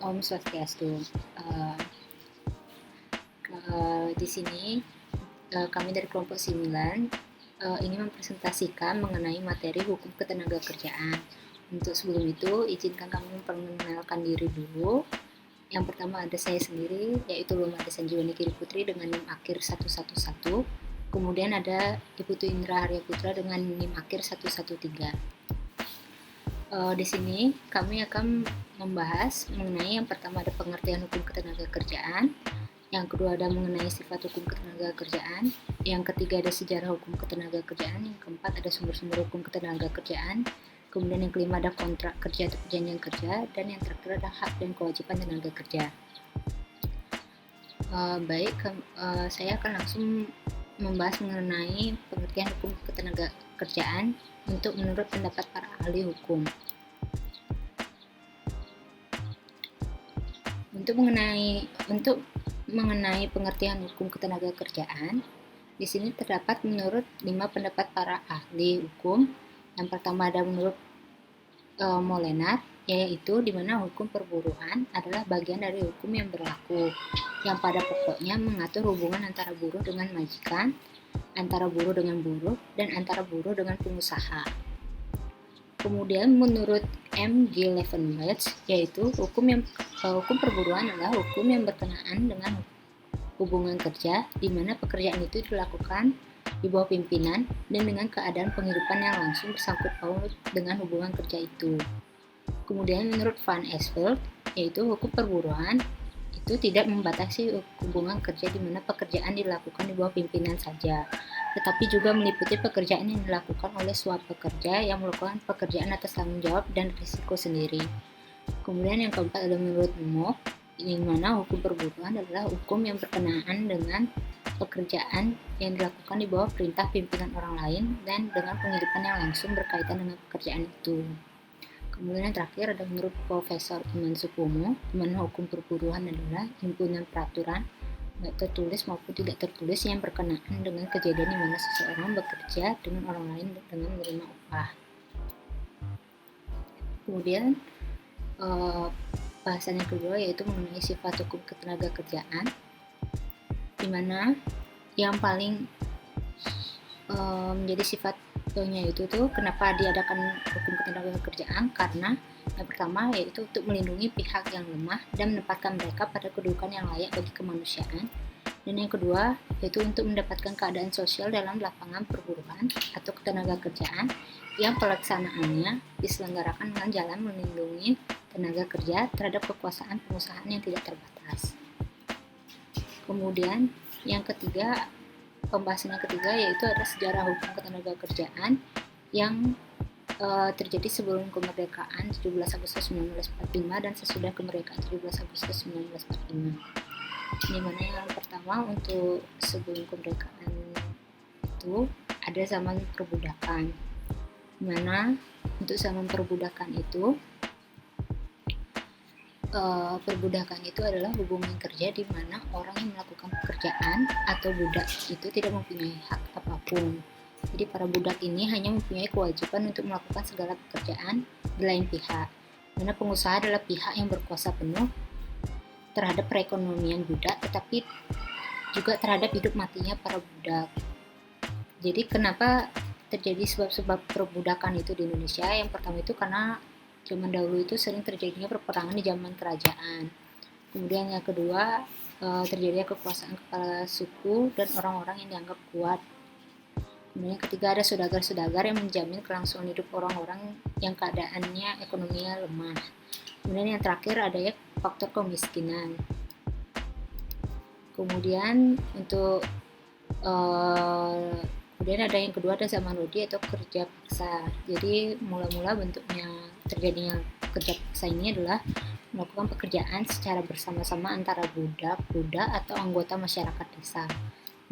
Om Swastiastu. Uh, di sini kami dari kelompok 9 ingin mempresentasikan mengenai materi hukum ketenagakerjaan. Untuk sebelum itu, izinkan kami memperkenalkan diri dulu. Yang pertama ada saya sendiri, yaitu Lumade Sanjiwani Giri Putri dengan NIM akhir 111. Kemudian ada Ibu Indra Arya Putra dengan NIM akhir 113. Di sini kami akan membahas mengenai yang pertama ada pengertian hukum ketenagakerjaan, yang kedua ada mengenai sifat hukum ketenagakerjaan, yang ketiga ada sejarah hukum ketenagakerjaan, yang keempat ada sumber-sumber hukum ketenagakerjaan, kemudian yang kelima ada kontrak kerja atau perjanjian kerja, dan yang terakhir ada hak dan kewajiban tenaga kerja. Saya akan langsung membahas mengenai pengertian hukum ketenagakerjaan untuk menurut pendapat para ahli hukum. Untuk mengenai pengertian hukum ketenagakerjaan, di sini terdapat menurut 5 pendapat para ahli hukum. Yang pertama ada menurut Molenaar, yaitu di mana hukum perburuhan adalah bagian dari hukum yang berlaku, yang pada pokoknya mengatur hubungan antara buruh dengan majikan, antara buruh dengan buruh, dan antara buruh dengan pengusaha. Kemudian menurut M. G. Levenwich, yaitu hukum perburuhan adalah hukum yang berkenaan dengan hubungan kerja, di mana pekerjaan itu dilakukan di bawah pimpinan dan dengan keadaan penghidupan yang langsung bersangkut paut dengan hubungan kerja itu. Kemudian menurut Van Esveld, yaitu hukum perburuhan itu tidak membatasi hubungan kerja di mana pekerjaan dilakukan di bawah pimpinan saja, tetapi juga meliputi pekerjaan yang dilakukan oleh suatu pekerja yang melakukan pekerjaan atas tanggung jawab dan risiko sendiri. Kemudian yang keempat adalah menurut Mock, di mana hukum perburuhan adalah hukum yang berkenaan dengan pekerjaan yang dilakukan di bawah perintah pimpinan orang lain dan dengan penghidupan yang langsung berkaitan dengan pekerjaan itu. Kemudian yang terakhir ada menurut Profesor Iman Supomo, di mana hukum perburuhan adalah himpunan peraturan baik tertulis maupun tidak tertulis yang berkenaan dengan kejadian di mana seseorang bekerja dengan orang lain dengan menerima upah. Kemudian bahasan yang kedua yaitu mengenai sifat hukum ketenagakerjaan, di mana yang paling menjadi sifatnya itu tuh kenapa diadakan hukum ketenagakerjaan, karena yang pertama yaitu untuk melindungi pihak yang lemah dan menempatkan mereka pada kedudukan yang layak bagi kemanusiaan, dan yang kedua yaitu untuk mendapatkan keadaan sosial dalam lapangan perburuhan atau ketenagakerjaan yang pelaksanaannya diselenggarakan dengan jalan melindungi tenaga kerja terhadap kekuasaan pengusahaan yang tidak terbatas. Kemudian yang ketiga, pembahasan yang ketiga yaitu ada sejarah hukum ketenagakerjaan yang terjadi sebelum kemerdekaan 17 Agustus 1945 dan sesudah kemerdekaan 17 Agustus 1945. Di mana yang pertama untuk sebelum kemerdekaan itu ada zaman perbudakan. Di mana untuk zaman perbudakan itu adalah hubungan kerja di mana orang yang melakukan pekerjaan atau budak itu tidak mempunyai hak apapun. Jadi para budak ini hanya mempunyai kewajiban untuk melakukan segala pekerjaan di lain pihak, mana pengusaha adalah pihak yang berkuasa penuh terhadap perekonomian budak, tetapi juga terhadap hidup matinya para budak. Jadi kenapa terjadi sebab-sebab perbudakan itu di Indonesia? Yang pertama itu karena zaman dahulu itu sering terjadinya perperangan di zaman kerajaan. Kemudian yang kedua, terjadinya kekuasaan kepala suku dan orang-orang yang dianggap kuat. Kemudian yang ketiga ada saudagar-saudagar yang menjamin kelangsungan hidup orang-orang yang keadaannya ekonominya lemah. Kemudian yang terakhir ada ya faktor kemiskinan. Kemudian kemudian ada yang kedua ada zaman rodi atau kerja paksa. Jadi mula-mula bentuknya terjadinya kerja paksa ini adalah melakukan pekerjaan secara bersama-sama antara budak atau anggota masyarakat desa.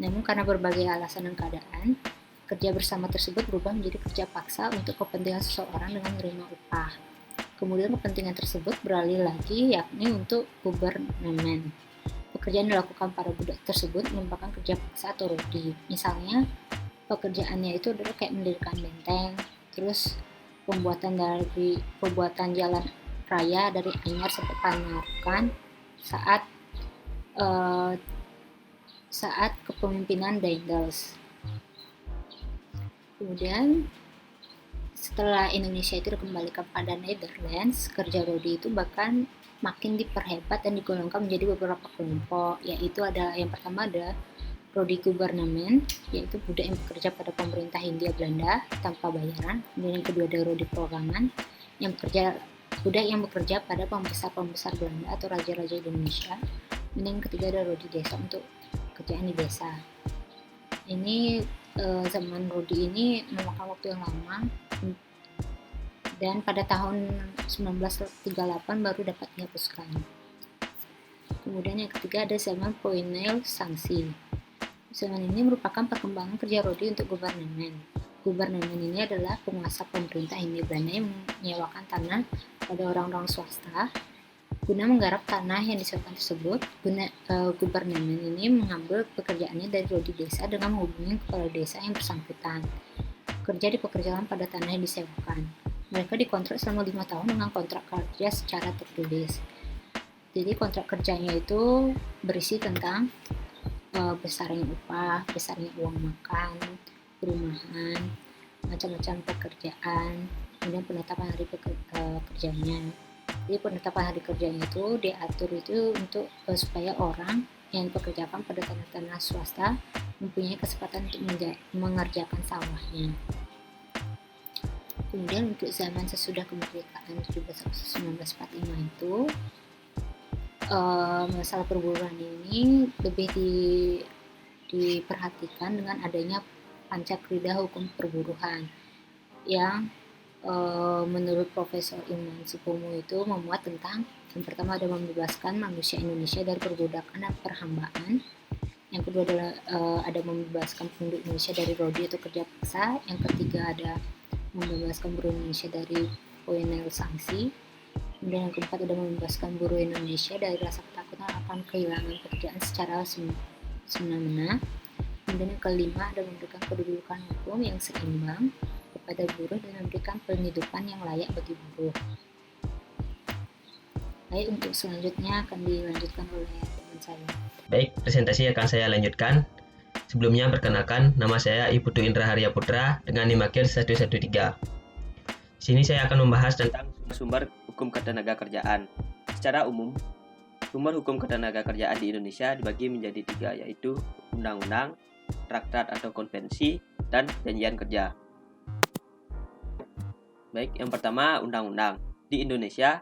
Namun karena berbagai alasan dan keadaan, kerja bersama tersebut berubah menjadi kerja paksa untuk kepentingan seseorang dengan menerima upah. Kemudian kepentingan tersebut beralih lagi yakni untuk gubernemen. Pekerjaan dilakukan para budak tersebut merupakan kerja paksa atau rodi. Misalnya pekerjaannya itu adalah kayak mendirikan benteng, terus pembuatan jalan raya dari Anyar sampai Panarkan saat kepemimpinan Daendels. Kemudian setelah Indonesia itu dikembalikan pada Netherlands, kerja Rodi itu bahkan makin diperhebat dan digolongkan menjadi beberapa kelompok, yaitu ada yang pertama ada Rodi Gouvernement, yaitu budak yang bekerja pada pemerintah Hindia Belanda tanpa bayaran. Kemudian yang kedua ada Rodi Programan, budak yang bekerja pada pembesar-pembesar Belanda atau raja-raja Indonesia. Kemudian yang ketiga ada Rodi Desa untuk kerjaan di desa. Ini zaman Rodi ini memakan waktu yang lama dan pada tahun 1938 baru dapat dihapuskan. Kemudian yang ketiga ada zaman Poinel Sanksi. Zaman ini merupakan perkembangan kerja Rodi untuk Gouvernement. Gouvernement ini adalah penguasa pemerintah Hindia Belanda yang menyewakan tanah pada orang-orang swasta guna menggarap tanah yang disewakan tersebut. Gouvernement ini mengambil pekerjaannya dari Rodi Desa dengan menghubungi kepala desa yang bersangkutan. Kerja dipekerjakan pada tanah yang disewakan. Mereka dikontrak selama 5 tahun dengan kontrak kerja secara tertulis. Jadi kontrak kerjanya itu berisi tentang besarnya upah, besarnya uang makan, perumahan, macam-macam pekerjaan, kemudian penetapan hari kerjanya. Jadi penetapan hari kerjanya itu diatur itu untuk supaya orang yang dipekerjakan pada tanah-tanah swasta mempunyai kesempatan untuk mengerjakan sawahnya. Kemudian untuk zaman sesudah kemerdekaan 17 Agustus 1945 itu masalah perburuan ini lebih diperhatikan dengan adanya Pancakrida Hukum Perburuhan yang menurut Profesor Iman Supomo itu memuat tentang yang pertama ada membebaskan manusia Indonesia dari perbudakan dan perhambaan. Yang kedua adalah ada membebaskan penduduk Indonesia dari rodi atau kerja paksa. Yang ketiga ada membebaskan buruh Indonesia dari Poinel Sanksi. Kemudian yang keempat ada membebaskan buruh Indonesia dari rasa ketakutan akan kehilangan pekerjaan secara semena-mena. Kemudian yang kelima ada memberikan kedudukan hukum yang seimbang kepada buruh dan memberikan penghidupan yang layak bagi buruh. Baik, untuk selanjutnya akan dilanjutkan oleh teman saya. Baik, presentasi akan saya lanjutkan. Sebelumnya perkenalkan, nama saya Ibu Indra Harya Putra dengan NIM/Akhir 113. Di sini saya akan membahas tentang sumber hukum ketenagakerjaan. Secara umum, sumber hukum ketenagakerjaan di Indonesia dibagi menjadi 3, yaitu undang-undang, traktat atau konvensi, dan perjanjian kerja. Baik, yang pertama undang-undang. Di Indonesia,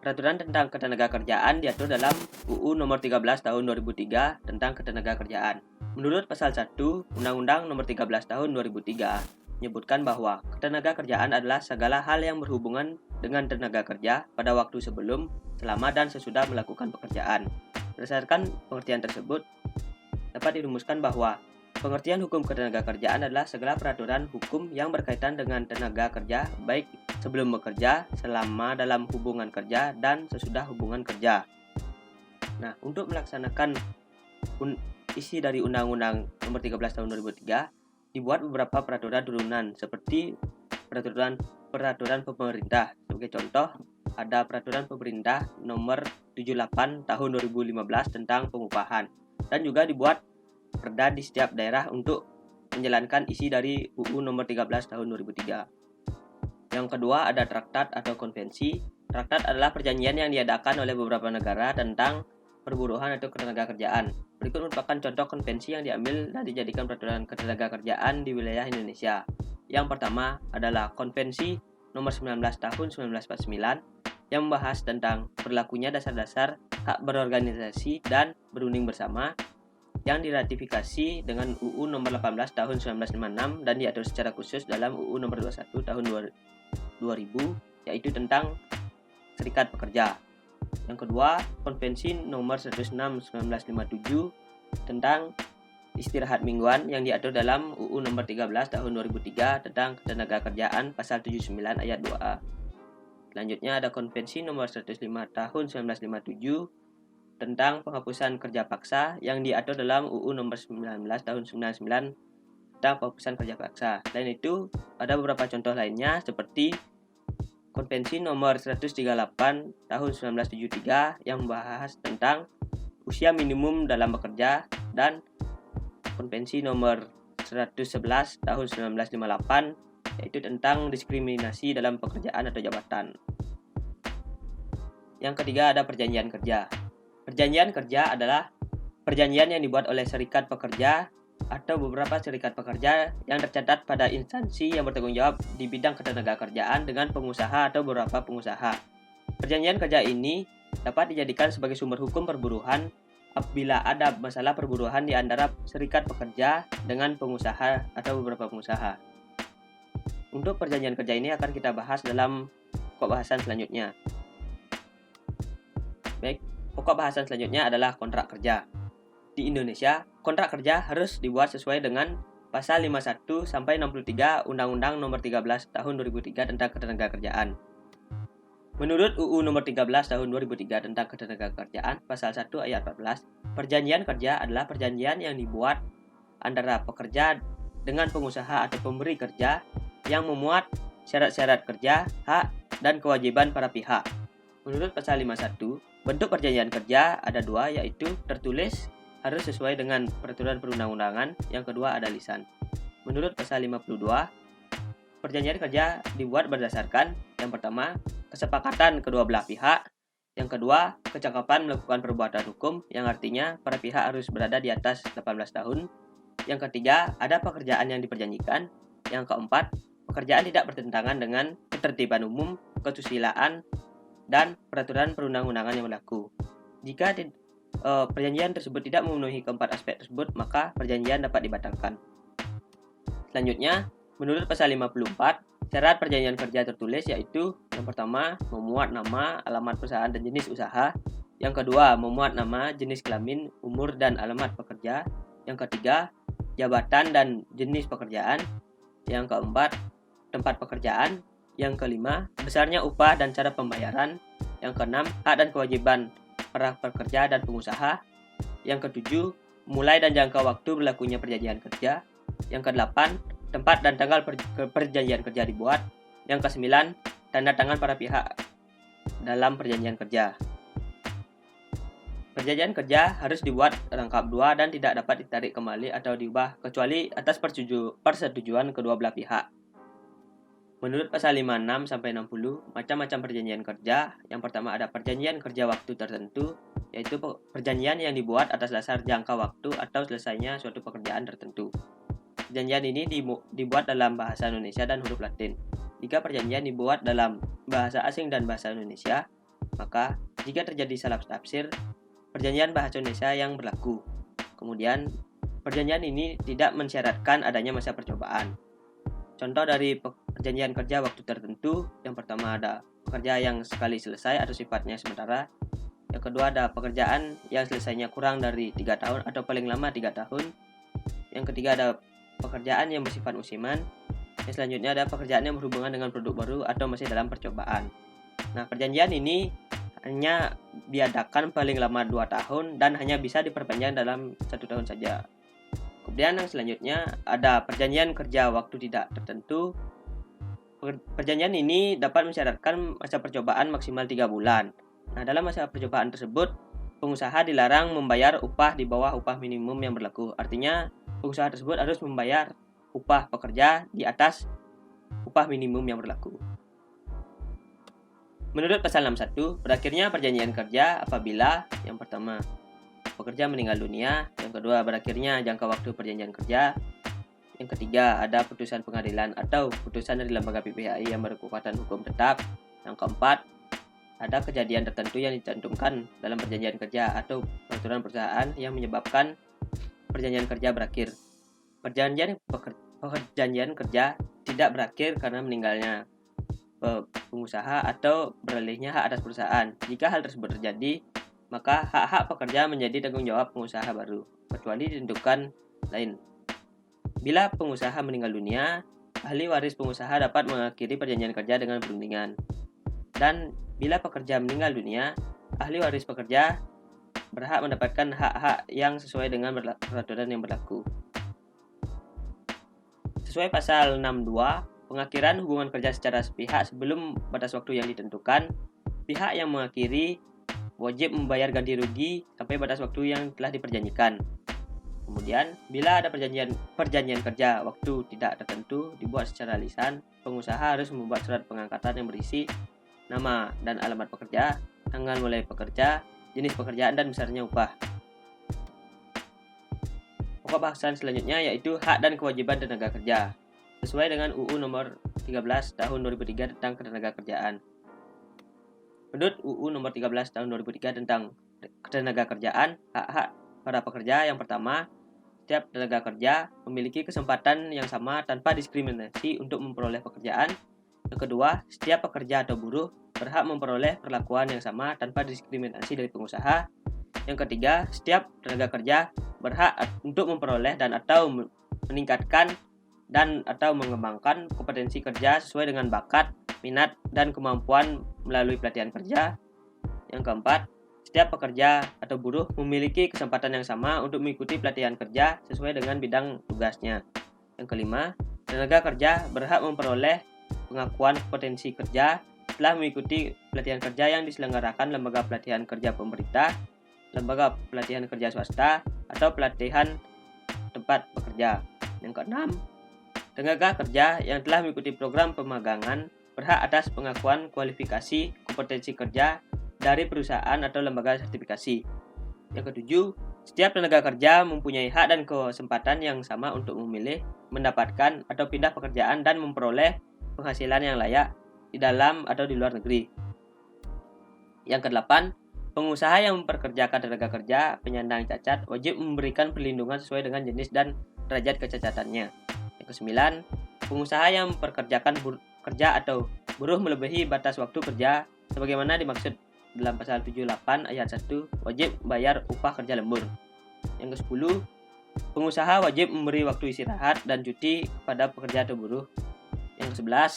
peraturan tentang ketenagakerjaan diatur dalam UU Nomor 13 Tahun 2003 tentang ketenagakerjaan. Menurut Pasal 1 Undang-Undang Nomor 13 Tahun 2003 menyebutkan bahwa ketenagakerjaan adalah segala hal yang berhubungan dengan tenaga kerja pada waktu sebelum, selama, dan sesudah melakukan pekerjaan. Berdasarkan pengertian tersebut, dapat dirumuskan bahwa pengertian hukum ketenagakerjaan adalah segala peraturan hukum yang berkaitan dengan tenaga kerja, baik sebelum bekerja, selama dalam hubungan kerja, dan sesudah hubungan kerja. Nah, untuk melaksanakan isi dari Undang-Undang Nomor 13 Tahun 2003, dibuat beberapa peraturan turunan seperti peraturan pemerintah. Sebagai contoh, ada peraturan pemerintah Nomor 78 Tahun 2015 tentang pengupahan, dan juga dibuat perda di setiap daerah untuk menjalankan isi dari UU Nomor 13 Tahun 2003. Yang kedua ada traktat atau konvensi. Traktat adalah perjanjian yang diadakan oleh beberapa negara tentang perburuhan atau ketenagakerjaan. Berikut merupakan contoh konvensi yang diambil dan dijadikan peraturan ketenagakerjaan di wilayah Indonesia. Yang pertama adalah Konvensi Nomor 19 Tahun 1949 yang membahas tentang berlakunya dasar-dasar hak berorganisasi dan berunding bersama, yang diratifikasi dengan UU Nomor 18 Tahun 1956 dan diatur secara khusus dalam UU Nomor 21 Tahun 2000, yaitu tentang serikat pekerja. Yang kedua, Konvensi Nomor 106 1957 tentang istirahat mingguan yang diatur dalam UU Nomor 13 Tahun 2003 tentang ketenagakerjaan pasal 79 ayat 2A. Selanjutnya ada Konvensi Nomor 105 Tahun 1957 tentang penghapusan kerja paksa yang diatur dalam UU Nomor 19 Tahun 99 tentang penghapusan kerja paksa. Selain itu, ada beberapa contoh lainnya seperti Konvensi nomor 138 tahun 1973 yang membahas tentang usia minimum dalam bekerja, dan Konvensi nomor 111 tahun 1958 yaitu tentang diskriminasi dalam pekerjaan atau jabatan. Yang ketiga ada perjanjian kerja. Perjanjian kerja adalah perjanjian yang dibuat oleh serikat pekerja atau beberapa serikat pekerja yang tercatat pada instansi yang bertanggung jawab di bidang ketenagakerjaan dengan pengusaha atau beberapa pengusaha. Perjanjian kerja ini dapat dijadikan sebagai sumber hukum perburuhan apabila ada masalah perburuhan di antara serikat pekerja dengan pengusaha atau beberapa pengusaha. Untuk perjanjian kerja ini akan kita bahas dalam pokok bahasan selanjutnya. Baik, pokok bahasan selanjutnya adalah kontrak kerja. Di Indonesia, kontrak kerja harus dibuat sesuai dengan pasal 51 sampai 63 Undang-Undang Nomor 13 Tahun 2003 tentang Ketenagakerjaan. Menurut UU Nomor 13 Tahun 2003 tentang Ketenagakerjaan, pasal 1 ayat 14, perjanjian kerja adalah perjanjian yang dibuat antara pekerja dengan pengusaha atau pemberi kerja yang memuat syarat-syarat kerja, hak, dan kewajiban para pihak. Menurut pasal 51, bentuk perjanjian kerja ada dua, yaitu tertulis harus sesuai dengan peraturan perundang-undangan, yang kedua ada lisan. Menurut pasal 52, perjanjian kerja dibuat berdasarkan yang pertama, kesepakatan kedua belah pihak, yang kedua, kecakapan melakukan perbuatan hukum, yang artinya para pihak harus berada di atas 18 tahun, yang ketiga, ada pekerjaan yang diperjanjikan, yang keempat, pekerjaan tidak bertentangan dengan ketertiban umum, kesusilaan, dan peraturan perundang-undangan yang berlaku. Jika perjanjian tersebut tidak memenuhi keempat aspek tersebut, maka perjanjian dapat dibatalkan. Selanjutnya, menurut pasal 54, syarat perjanjian kerja tertulis yaitu yang pertama, memuat nama, alamat perusahaan dan jenis usaha. Yang kedua, memuat nama, jenis kelamin, umur dan alamat pekerja. Yang ketiga, jabatan dan jenis pekerjaan. Yang keempat, tempat pekerjaan. Yang kelima, besarnya upah dan cara pembayaran. Yang keenam, hak dan kewajiban para pekerja dan pengusaha. Yang ketujuh, mulai dan jangka waktu berlakunya perjanjian kerja. Yang kedelapan, tempat dan tanggal perjanjian kerja dibuat. Yang kesembilan, tanda tangan para pihak dalam perjanjian kerja. Perjanjian kerja harus dibuat lengkap dua dan tidak dapat ditarik kembali atau diubah kecuali atas persetujuan kedua belah pihak. Menurut pasal 56 sampai 60, macam-macam perjanjian kerja. Yang pertama ada perjanjian kerja waktu tertentu, yaitu perjanjian yang dibuat atas dasar jangka waktu atau selesainya suatu pekerjaan tertentu. Perjanjian ini dibuat dalam bahasa Indonesia dan huruf Latin. Jika perjanjian dibuat dalam bahasa asing dan bahasa Indonesia, maka jika terjadi salah tafsir, perjanjian bahasa Indonesia yang berlaku. Kemudian, perjanjian ini tidak mensyaratkan adanya masa percobaan. Contoh dari perjanjian kerja waktu tertentu, yang pertama ada pekerja yang sekali selesai atau sifatnya sementara. Yang kedua ada pekerjaan yang selesainya kurang dari 3 tahun atau paling lama 3 tahun. Yang ketiga ada pekerjaan yang bersifat musiman. Yang selanjutnya ada pekerjaan yang berhubungan dengan produk baru atau masih dalam percobaan. Nah, perjanjian ini hanya diadakan paling lama 2 tahun dan hanya bisa diperpanjang dalam 1 tahun saja. Kemudian yang selanjutnya ada perjanjian kerja waktu tidak tertentu. Perjanjian ini dapat mensyaratkan masa percobaan maksimal 3 bulan. Nah, dalam masa percobaan tersebut, pengusaha dilarang membayar upah di bawah upah minimum yang berlaku. Artinya, pengusaha tersebut harus membayar upah pekerja di atas upah minimum yang berlaku. Menurut pasal 61, berakhirnya perjanjian kerja apabila yang pertama, pekerja meninggal dunia. Yang kedua, berakhirnya jangka waktu perjanjian kerja. Yang ketiga, ada putusan pengadilan atau putusan dari lembaga PPAI yang berkekuatan hukum tetap. Yang keempat, ada kejadian tertentu yang dicantumkan dalam perjanjian kerja atau peraturan perusahaan yang menyebabkan perjanjian kerja berakhir. Perjanjian kerja tidak berakhir karena meninggalnya pengusaha atau beralihnya hak atas perusahaan. Jika hal tersebut terjadi, maka hak-hak pekerja menjadi tanggung jawab pengusaha baru, kecuali ditentukan lain. Bila pengusaha meninggal dunia, ahli waris pengusaha dapat mengakhiri perjanjian kerja dengan perundingan. Dan bila pekerja meninggal dunia, ahli waris pekerja berhak mendapatkan hak-hak yang sesuai dengan peraturan yang berlaku. Sesuai pasal 62 pengakhiran hubungan kerja secara sepihak sebelum batas waktu yang ditentukan. Pihak yang mengakhiri wajib membayar ganti rugi sampai batas waktu yang telah diperjanjikan. Kemudian, bila ada perjanjian kerja waktu tidak tertentu dibuat secara lisan, pengusaha harus membuat surat pengangkatan yang berisi nama dan alamat pekerja, tanggal mulai bekerja, jenis pekerjaan, dan besarnya upah. Pokok bahasan selanjutnya yaitu hak dan kewajiban tenaga kerja sesuai dengan UU nomor 13 tahun 2003 tentang ketenagakerjaan. Menurut UU nomor 13 tahun 2003 tentang ketenagakerjaan, hak-hak para pekerja yang pertama, setiap tenaga kerja memiliki kesempatan yang sama tanpa diskriminasi untuk memperoleh pekerjaan. Yang kedua, setiap pekerja atau buruh berhak memperoleh perlakuan yang sama tanpa diskriminasi dari pengusaha. Yang ketiga, setiap tenaga kerja berhak untuk memperoleh dan atau meningkatkan dan atau mengembangkan kompetensi kerja sesuai dengan bakat, minat, dan kemampuan melalui pelatihan kerja. Yang keempat, setiap pekerja atau buruh memiliki kesempatan yang sama untuk mengikuti pelatihan kerja sesuai dengan bidang tugasnya. Yang kelima, tenaga kerja berhak memperoleh pengakuan kompetensi kerja setelah mengikuti pelatihan kerja yang diselenggarakan lembaga pelatihan kerja pemerintah, lembaga pelatihan kerja swasta, atau pelatihan tempat bekerja. Yang keenam, tenaga kerja yang telah mengikuti program pemagangan berhak atas pengakuan kualifikasi kompetensi kerja dari perusahaan atau lembaga sertifikasi. Yang ketujuh, setiap tenaga kerja mempunyai hak dan kesempatan yang sama untuk memilih, mendapatkan, atau pindah pekerjaan dan memperoleh penghasilan yang layak di dalam atau di luar negeri. Yang kedelapan, pengusaha yang memperkerjakan tenaga kerja penyandang cacat wajib memberikan perlindungan sesuai dengan jenis dan derajat kecacatannya. Yang kesembilan, pengusaha yang memperkerjakan kerja atau buruh melebihi batas waktu kerja sebagaimana dimaksud dalam pasal 78 ayat 1 wajib bayar upah kerja lembur. Yang ke-10, pengusaha wajib memberi waktu istirahat dan cuti kepada pekerja atau buruh. Yang ke-11,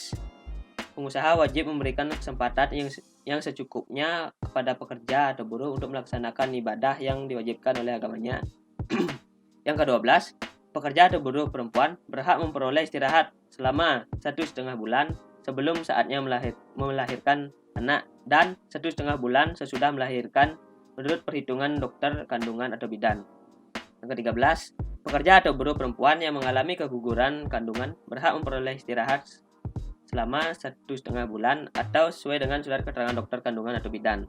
pengusaha wajib memberikan kesempatan yang secukupnya kepada pekerja atau buruh untuk melaksanakan ibadah yang diwajibkan oleh agamanya. Yang ke-12, pekerja atau buruh perempuan berhak memperoleh istirahat selama 1,5 bulan sebelum saatnya melahirkan anak dan 1,5 bulan sesudah melahirkan menurut perhitungan dokter kandungan atau bidan. Yang ke-13, pekerja atau buruh perempuan yang mengalami keguguran kandungan berhak memperoleh istirahat selama 1,5 bulan atau sesuai dengan surat keterangan dokter kandungan atau bidan.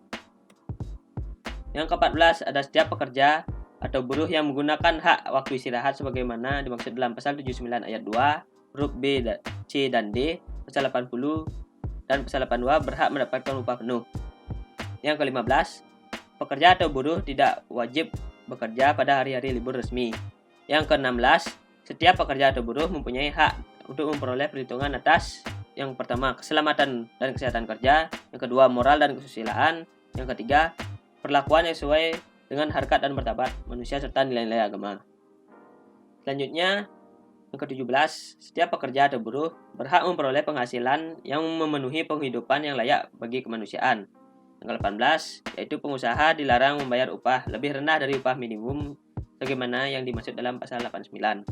Yang ke-14, ada setiap pekerja atau buruh yang menggunakan hak waktu istirahat sebagaimana dimaksud dalam pasal 79 ayat 2, huruf B, C, dan D, pasal 80 dan pasal 82 berhak mendapatkan upah penuh. Yang ke-15, pekerja atau buruh tidak wajib bekerja pada hari-hari libur resmi. Yang ke-16, setiap pekerja atau buruh mempunyai hak untuk memperoleh perlindungan atas yang pertama, keselamatan dan kesehatan kerja. Yang kedua, moral dan kesusilaan. Yang ketiga, perlakuan yang sesuai dengan harkat dan martabat manusia serta nilai-nilai agama. Selanjutnya, yang ke-17, setiap pekerja atau buruh berhak memperoleh penghasilan yang memenuhi penghidupan yang layak bagi kemanusiaan. Yang ke-18, yaitu pengusaha dilarang membayar upah lebih rendah dari upah minimum sebagaimana yang dimaksud dalam pasal 89.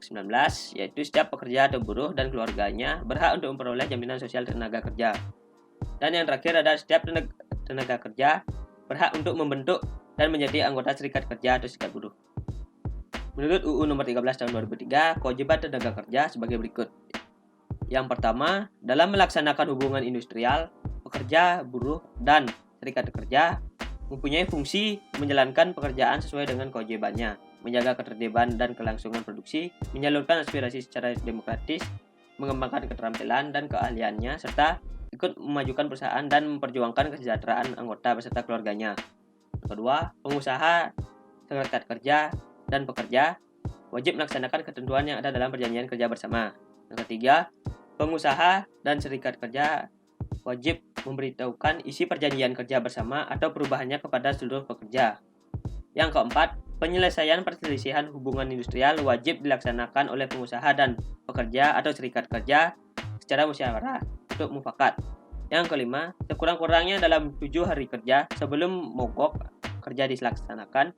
19, yaitu setiap pekerja atau buruh dan keluarganya berhak untuk memperoleh jaminan sosial tenaga kerja. Dan yang terakhir adalah setiap tenaga kerja berhak untuk membentuk dan menjadi anggota serikat kerja atau serikat buruh. Menurut UU nomor 13 tahun 2003, kewajiban tenaga kerja sebagai berikut. Yang pertama, dalam melaksanakan hubungan industrial, pekerja, buruh, dan serikat kerja mempunyai fungsi menjalankan pekerjaan sesuai dengan kewajibannya, menjaga ketertiban dan kelangsungan produksi, menyalurkan aspirasi secara demokratis, mengembangkan keterampilan dan keahliannya, serta ikut memajukan perusahaan dan memperjuangkan kesejahteraan anggota beserta keluarganya. Kedua, pengusaha, serikat kerja, dan pekerja wajib melaksanakan ketentuan yang ada dalam perjanjian kerja bersama. Yang ketiga, pengusaha dan serikat kerja wajib memberitahukan isi perjanjian kerja bersama atau perubahannya kepada seluruh pekerja. Yang keempat, penyelesaian perselisihan hubungan industrial wajib dilaksanakan oleh pengusaha dan pekerja atau serikat kerja secara musyawarah untuk mufakat. Yang kelima, sekurang-kurangnya dalam 7 hari kerja sebelum mogok kerja dilaksanakan,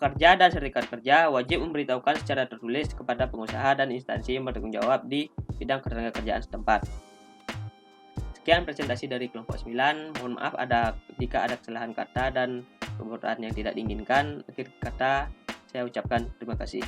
pekerja dan serikat kerja wajib memberitahukan secara tertulis kepada pengusaha dan instansi yang bertanggung jawab di bidang ketenagakerjaan setempat. Sekian presentasi dari kelompok 9. Mohon maaf jika ada kesalahan kata dan pembuatan yang tidak diinginkan. Akhir kata, saya ucapkan terima kasih.